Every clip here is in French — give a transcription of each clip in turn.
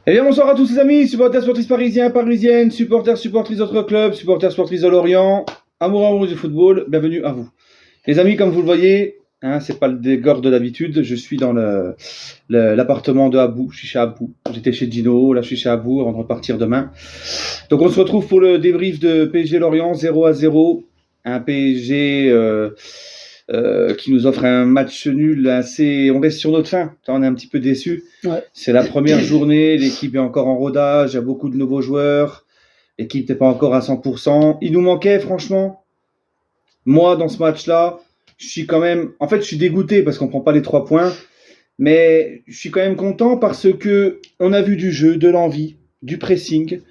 Eh bien, bonsoir à tous les amis, supporters sportifs parisiens, parisiennes, supportrices d'autres clubs, supporters sportifs de Lorient, amoureux du football, bienvenue à vous. Les amis, comme vous le voyez, c'est pas le décor de d'habitude, je suis dans l'appartement de Abou, je suis chez Abou. J'étais chez Dino, là je suis chez Abou avant de repartir demain. Donc on se retrouve pour le débrief de PSG Lorient 0-0, un PSG qui nous offre un match nul assez... On reste sur notre faim, on est un petit peu déçus. Ouais. C'est la première journée, l'équipe est encore en rodage, il y a beaucoup de nouveaux joueurs, l'équipe n'est pas encore à 100%. Il nous manquait franchement, moi dans ce match-là, je suis quand même... En fait je suis dégoûté parce qu'on ne prend pas les 3 points, mais je suis quand même content parce qu'on a vu du jeu, de l'envie, du pressing.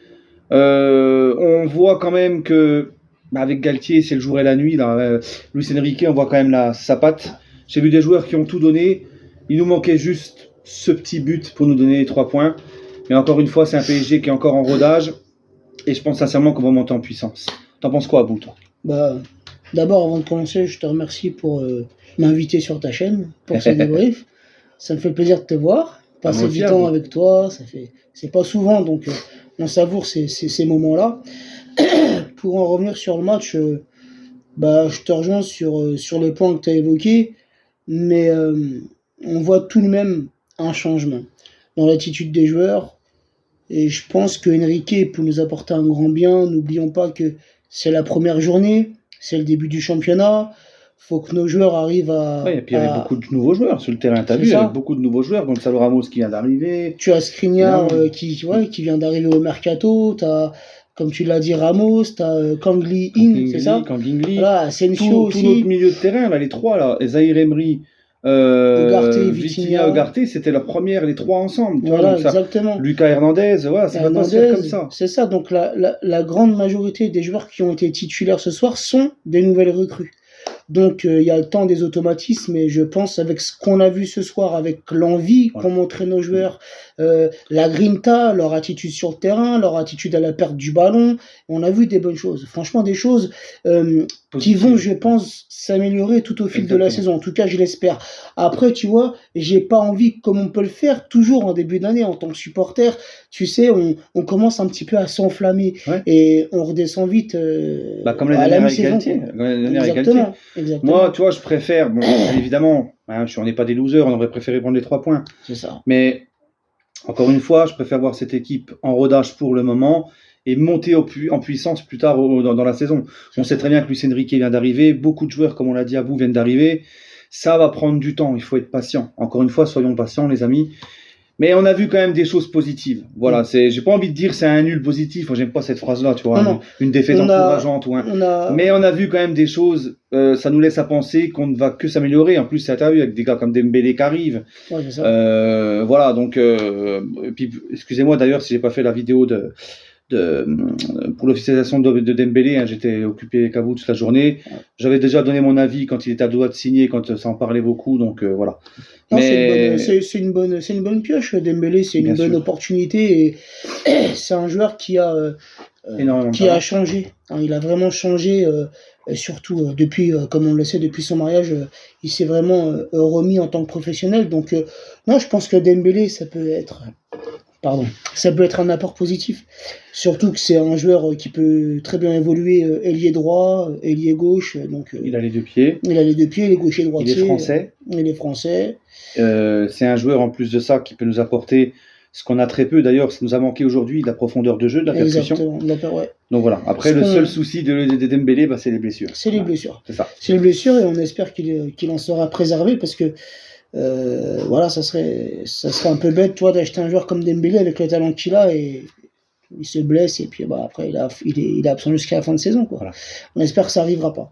On voit quand même que... avec Galtier, c'est le jour et la nuit. Là. Luis Enrique, on voit quand même sa patte. J'ai vu des joueurs qui ont tout donné. Il nous manquait juste ce petit but pour nous donner les 3 points. Mais encore une fois, c'est un PSG qui est encore en rodage. Et je pense sincèrement qu'on va monter en puissance. T'en penses quoi, Abou, toi ? D'abord, avant de commencer, je te remercie pour m'inviter sur ta chaîne, pour ce débrief. Ça me fait plaisir de te voir. Passer du temps avec toi, c'est pas souvent, donc on savoure ces moments-là. Pour en revenir sur le match, je te rejoins sur les points que tu as évoqués, mais on voit tout de même un changement dans l'attitude des joueurs, et je pense que Enrique peut nous apporter un grand bien. N'oublions pas que c'est la première journée, c'est le début du championnat, faut que nos joueurs arrivent à... Ouais, et puis il y avait beaucoup de nouveaux joueurs sur le terrain, t'as vu, il y avait beaucoup de nouveaux joueurs, Gonzalo Ramos qui vient d'arriver. Tu as Skriniar qui vient d'arriver au Mercato, t'as... Comme tu l'as dit, Ramos, t'as Kang Lee-in, c'est ça ? Kang Lee. Voilà, Asensio aussi. Tout notre milieu de terrain, là, les 3, là, Zahir Emery, Vitinha, Ugarte, c'était la première, les 3 ensemble. Voilà, donc ça, exactement. Lucas Hernandez, ça va pas se faire comme ça. C'est ça, donc la grande majorité des joueurs qui ont été titulaires ce soir sont des nouvelles recrues. Donc il y a le temps des automatismes, et je pense avec ce qu'on a vu ce soir, avec l'envie qu'ont montré nos joueurs, la grinta, leur attitude sur le terrain, leur attitude à la perte du ballon, on a vu des bonnes choses. Franchement, des choses qui vont, je pense, s'améliorer tout au fil de la saison. En tout cas, je l'espère. Après, tu vois, j'ai pas envie, comme on peut le faire toujours en début d'année en tant que supporter, tu sais, on commence un petit peu à s'enflammer et on redescend vite comme l'année dernière avec Galtier. Exactement. Moi, tu vois, je préfère, évidemment, on n'est pas des losers, on aurait préféré prendre les 3 points. C'est ça. Mais, encore une fois, je préfère voir cette équipe en rodage pour le moment et monter en puissance plus tard dans la saison. On sait très bien que Luis Enrique vient d'arriver, beaucoup de joueurs, comme on l'a dit, Abou viennent d'arriver. Ça va prendre du temps, il faut être patient. Encore une fois, soyons patients, les amis. Mais on a vu quand même des choses positives. Voilà, j'ai pas envie de dire c'est un nul positif. Moi, j'aime pas cette phrase-là, tu vois, une défaite encourageante mais on a vu quand même des choses. Ça nous laisse à penser qu'on ne va que s'améliorer. En plus, c'est interview avec des gars comme Dembélé qui arrivent. Ouais, c'est ça. Voilà, donc et puis excusez-moi d'ailleurs si j'ai pas fait la vidéo pour l'officialisation de Dembélé, j'étais occupé avec Abou toute la journée. J'avais déjà donné mon avis quand il était à doigt de signer, quand ça en parlait beaucoup, donc voilà. Non, c'est une bonne pioche, Dembélé, c'est une bonne opportunité, et c'est un joueur qui a changé. Il a vraiment changé, surtout depuis, comme on le sait, depuis son mariage, il s'est vraiment remis en tant que professionnel. Donc, non, je pense que Dembélé, ça peut être un apport positif. Surtout que c'est un joueur qui peut très bien évoluer ailier droit, ailier gauche. Donc, il a les 2 pieds. Il a les 2 pieds, il est gaucher, droitier. Il est français. C'est un joueur en plus de ça qui peut nous apporter ce qu'on a très peu. D'ailleurs, ça nous a manqué aujourd'hui, de la profondeur de jeu, de la percussion. Donc voilà. Après, le seul souci de Dembélé, c'est les blessures. C'est les blessures. C'est ça. C'est les blessures, et on espère qu'il en sera préservé, parce que ça serait un peu bête, toi, d'acheter un joueur comme Dembélé avec le talent qu'il a, et il se blesse, et puis après il est absent jusqu'à la fin de saison, quoi. Voilà. On espère que ça arrivera pas.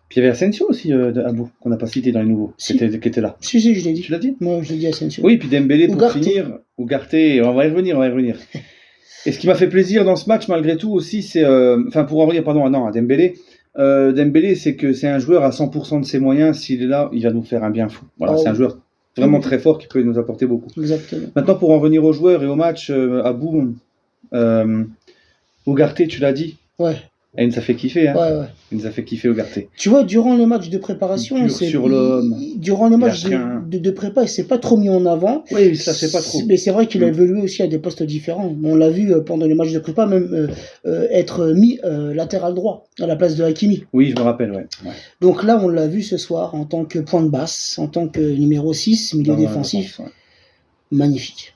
Puis il y avait Asensio aussi Abou, qu'on n'a pas cité dans les nouveaux, qui était là. Si, je l'ai dit. Tu l'as dit ? Moi, je l'ai dit, Asensio. Oui, puis Dembélé pour finir, Ugarte, on va y revenir. Et ce qui m'a fait plaisir dans ce match malgré tout aussi, c'est pour en revenir à Dembélé. Dembélé, c'est que c'est un joueur à 100% de ses moyens. S'il est là, il va nous faire un bien fou. Voilà, c'est un joueur vraiment très fort qui peut nous apporter beaucoup. Exactement. Maintenant, pour en revenir aux joueurs et au match, Abou, Ugarte, tu l'as dit. Ouais. Et il nous a fait kiffer, hein. Ouais. Il nous a fait kiffer Ugarte. Tu vois, durant les matchs de préparation, sur l'homme. Durant les matchs de prépa, il s'est pas trop mis en avant. Oui, ça c'est pas trop. Mais c'est vrai qu'il a évolué aussi à des postes différents. On l'a vu pendant les matchs de prépa, même être mis latéral droit à la place de Hakimi. Oui, je me rappelle, ouais. Donc là, on l'a vu ce soir en tant que point de basse, en tant que numéro 6, milieu défensif. Magnifique.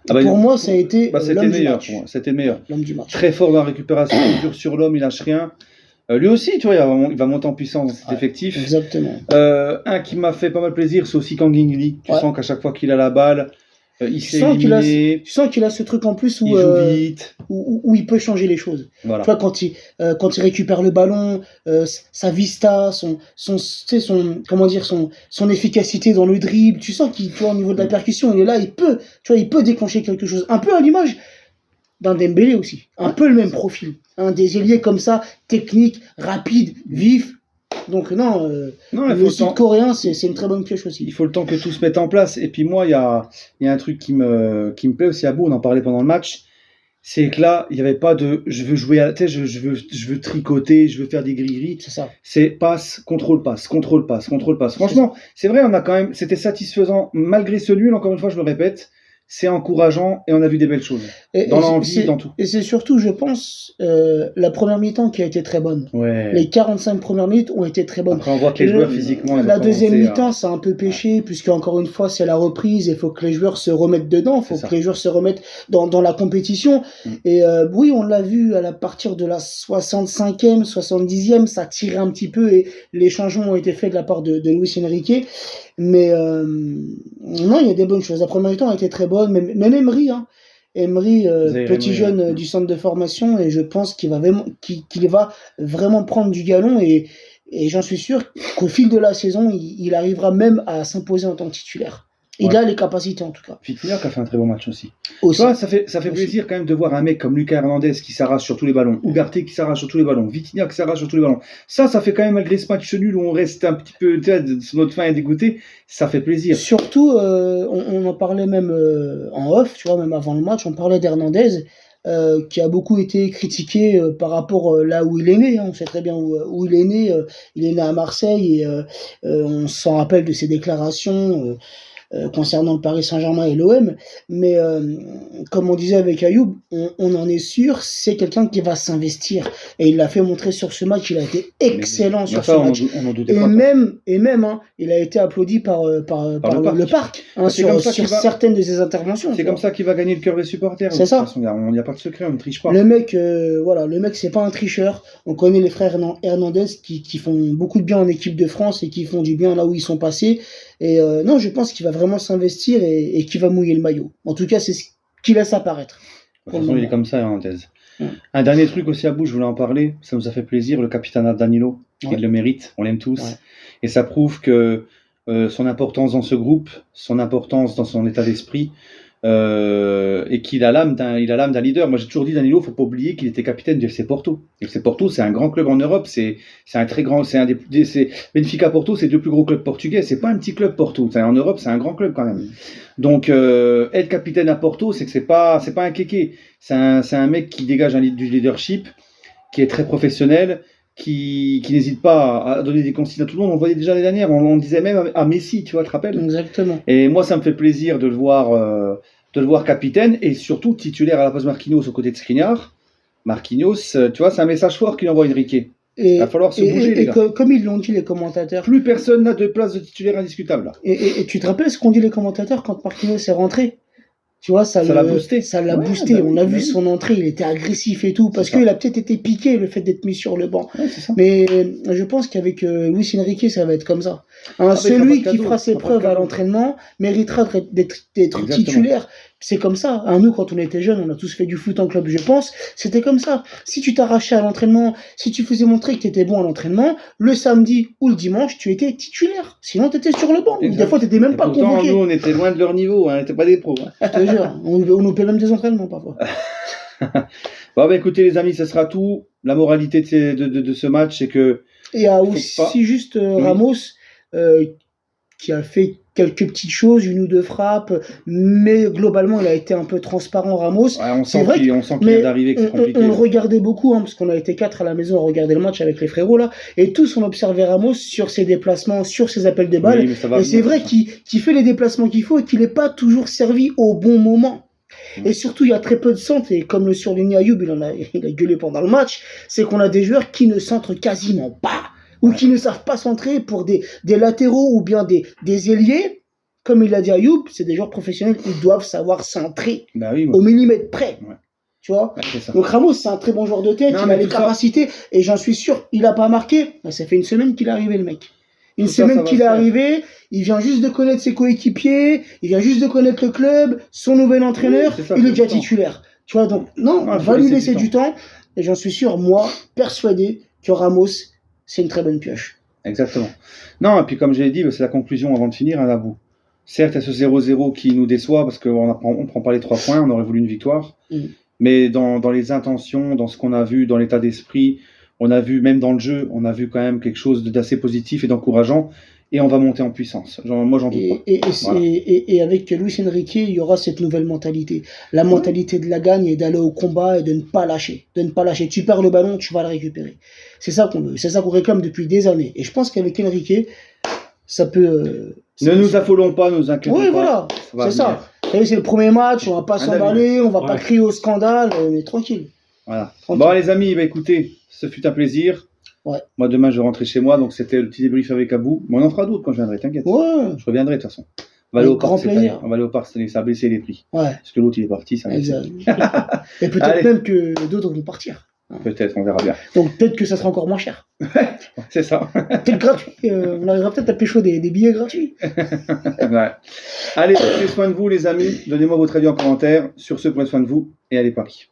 Pour moi, ça a été c'était meilleur pour moi. C'était meilleur. L'homme du match. Très fort dans la récupération, dur sur l'homme, il lâche rien. Lui aussi, tu vois, il va monter en puissance dans cet effectif. Exactement. Un qui m'a fait pas mal plaisir, c'est aussi Kangin. Tu sens qu'à chaque fois qu'il a la balle, il s'est éliminé. Tu sens qu'il a ce truc en plus où il joue vite. Où il peut changer les choses. Voilà. Tu vois, quand il récupère le ballon, sa vista, son efficacité dans le dribble, tu sens qu'il, tu vois, au niveau de la percussion, il est là, il peut déclencher quelque chose. Un peu à l'image d'un Dembélé aussi. Un peu le même profil. Des ailiers comme ça, technique, rapide, vif. Donc le Sud-Coréen, c'est une très bonne pioche aussi. Il faut le temps que tout se mette en place. Et puis moi, il y a un truc qui me plaît aussi à bout, on en parlait pendant le match, c'est que là, il n'y avait pas de je veux jouer à la tête, je veux tricoter, je veux faire des gris-gris. C'est ça. C'est passe, contrôle, passe. Franchement, c'est vrai, c'était satisfaisant, malgré ce nul, encore une fois, je le répète. C'est encourageant et on a vu des belles choses. Dans l'envie, dans tout. Et c'est surtout, je pense, la première mi-temps qui a été très bonne. Ouais. Les 45 premières minutes ont été très bonnes. Après, on voit que les joueurs, physiquement, la deuxième mi-temps, ça a un peu péché, puisque encore une fois, c'est la reprise. Il faut que les joueurs se remettent dedans. Il faut que les joueurs se remettent dans la compétition. Et oui, on l'a vu à partir de la 65e, 70e, ça tirait un petit peu et les changements ont été faits de la part de Luis Enrique. Mais non, il y a des bonnes choses. La première mi-temps a été très bonne. Même Emery, petit jeune du centre de formation, et je pense qu'il va vraiment prendre du galon et j'en suis sûr qu'au fil de la saison, il arrivera même à s'imposer en tant que titulaire. Il a les capacités en tout cas. Vitinha qui a fait un très bon match aussi. Tu vois, ça fait plaisir quand même de voir un mec comme Lucas Hernandez qui s'arrache sur tous les ballons, Ugarte qui s'arrache sur tous les ballons, Vitinha qui s'arrache sur tous les ballons. Ça fait quand même, malgré ce match nul où on reste un petit peu sur notre fin et dégoûté, ça fait plaisir. Surtout, on en parlait même en off, tu vois, même avant le match, on parlait d'Hernandez. Qui a beaucoup été critiqué par rapport là où il est né. On sait très bien où il est né. Il est né à Marseille et on s'en rappelle de ses déclarations concernant le Paris Saint-Germain et l'OM. Mais comme on disait avec Ayoub, on en est sûr, c'est quelqu'un qui va s'investir. Et il l'a fait montrer sur ce match. Il a été excellent sur ce match. Et même, il a été applaudi par le Parc sur certaines de ses interventions. C'est comme ça qu'il va gagner le cœur des supporters. C'est ça. Il n'y a pas de secret, on ne triche pas. Le mec, c'est pas un tricheur. On connaît les frères Hernandez qui font beaucoup de bien en équipe de France et qui font du bien là où ils sont passés. Et non, je pense qu'il va vraiment s'investir et qu'il va mouiller le maillot. En tout cas, c'est ce qu'il laisse apparaître. De toute façon, il est comme ça, Hernandez. Un dernier truc aussi à bout, je voulais en parler. Ça nous a fait plaisir, le capitaine Danilo. Il le mérite, on l'aime tous. Ouais. Et ça prouve que son importance dans ce groupe, son importance dans son état d'esprit, et qu'il a l'âme d'un leader. Moi j'ai toujours dit Danilo, faut pas oublier qu'il était capitaine du FC Porto. Le FC Porto, c'est un grand club en Europe, c'est Benfica Porto, c'est 2 plus gros clubs portugais, c'est pas un petit club Porto. En Europe, c'est un grand club quand même. Donc être capitaine à Porto, c'est que c'est pas un kéké. C'est un mec qui dégage du leadership, qui est très professionnel, qui n'hésite pas à donner des consignes à tout le monde. On le voyait déjà l'année dernière, on disait même à Messi, tu vois, tu te rappelles ? Exactement. Et moi, ça me fait plaisir de le voir capitaine et surtout titulaire à la place Marquinhos aux côtés de Skriniar. Marquinhos, tu vois, c'est un message fort qu'il envoie Enrique. Il va falloir se bouger, les gars. Comme ils l'ont dit, les commentateurs. Plus personne n'a de place de titulaire indiscutable, là. Et tu te rappelles ce qu'ont dit les commentateurs quand Marquinhos est rentré ? Tu vois, ça l'a boosté. Ça l'a boosté. On a vu son entrée, il était agressif et tout, parce qu'il a peut-être été piqué le fait d'être mis sur le banc. Ouais, c'est ça. Mais je pense qu'avec Luis Enrique, ça va être comme ça. Celui qui fera ses preuves à l'entraînement méritera d'être titulaire. C'est comme ça. Nous, quand on était jeunes, on a tous fait du foot en club, je pense. C'était comme ça. Si tu t'arrachais à l'entraînement, si tu faisais montrer que tu étais bon à l'entraînement, le samedi ou le dimanche, tu étais titulaire. Sinon, tu étais sur le banc. Des fois, tu n'étais même pas convoqué. Nous, on était loin de leur niveau. On n'était pas des pros. Je te jure. On nous paie même des entraînements parfois. Bon, écoutez, les amis, ça sera tout. La moralité de ce match, c'est que. Et il y a aussi juste Ramos qui a fait quelques petites choses, une ou deux frappes, mais globalement, il a été un peu transparent, Ramos. Ouais, on sent qu'il vient d'arriver, que c'est compliqué. On le regardait beaucoup, parce qu'on a été 4 à la maison à regarder le match avec les frérots, là, et tous on observait Ramos sur ses déplacements, sur ses appels de balles, et c'est vrai qu'il fait les déplacements qu'il faut et qu'il n'est pas toujours servi au bon moment. Et surtout, il y a très peu de centres, et comme le surlignait Ayoub, il a gueulé pendant le match, c'est qu'on a des joueurs qui ne centrent quasiment pas, ou qui ne savent pas centrer pour des latéraux ou bien des ailiers. Comme il l'a dit Ayoub, c'est des joueurs professionnels, ils doivent savoir centrer au millimètre près. Ouais. Tu vois, donc Ramos, c'est un très bon joueur de tête, il a les capacités, et j'en suis sûr, il n'a pas marqué. Ça fait une semaine qu'il est arrivé, le mec. Une semaine qu'il est arrivé, il vient juste de connaître ses coéquipiers, il vient juste de connaître le club, son nouvel entraîneur, il est déjà titulaire. Tu vois, donc, non, on va lui laisser du temps, et j'en suis sûr, moi, persuadé que Ramos, c'est une très bonne pioche. Exactement. Non, et puis comme je l'ai dit, c'est la conclusion avant de finir, à Nabou. Certes, il y a ce 0-0 qui nous déçoit, parce qu'on ne prend pas les 3 points, on aurait voulu une victoire, mais dans les intentions, dans ce qu'on a vu, dans l'état d'esprit, on a vu, même dans le jeu, on a vu quand même quelque chose d'assez positif et d'encourageant, et on va monter en puissance. Moi, j'en doute pas. Et avec Luis Enrique, il y aura cette nouvelle mentalité. La mentalité de la gagne et d'aller au combat et de ne pas lâcher. Tu perds le ballon, tu vas le récupérer. C'est ça qu'on veut. C'est ça qu'on réclame depuis des années. Et je pense qu'avec Enrique, ça peut... ne nous affolons pas, nous inquiétons pas. Oui, voilà. C'est ça. C'est le premier match, on va pas s'emballer, on va pas crier au scandale, mais tranquille. Voilà. Bon, les amis, écoutez, ce fut un plaisir. Ouais. Moi, demain, je vais rentrer chez moi, donc c'était le petit débrief avec Abou. Mais on en fera d'autres quand je viendrai, t'inquiète. Ouais. Je reviendrai de toute façon. On va aller au parc cette année. On va aller au parc cette année, ça a baissé les prix. Ouais. Parce que l'autre, il est parti, ça a baissé. Et peut-être même que d'autres vont partir. Peut-être, on verra bien. Donc peut-être que ça sera encore moins cher. C'est ça. Peut-être gratuit. On arrivera peut-être à pécho des billets gratuits. Ouais. Allez, prenez soin de vous, les amis. Donnez-moi votre avis en commentaire. Sur ce, prenez soin de vous et allez Paris.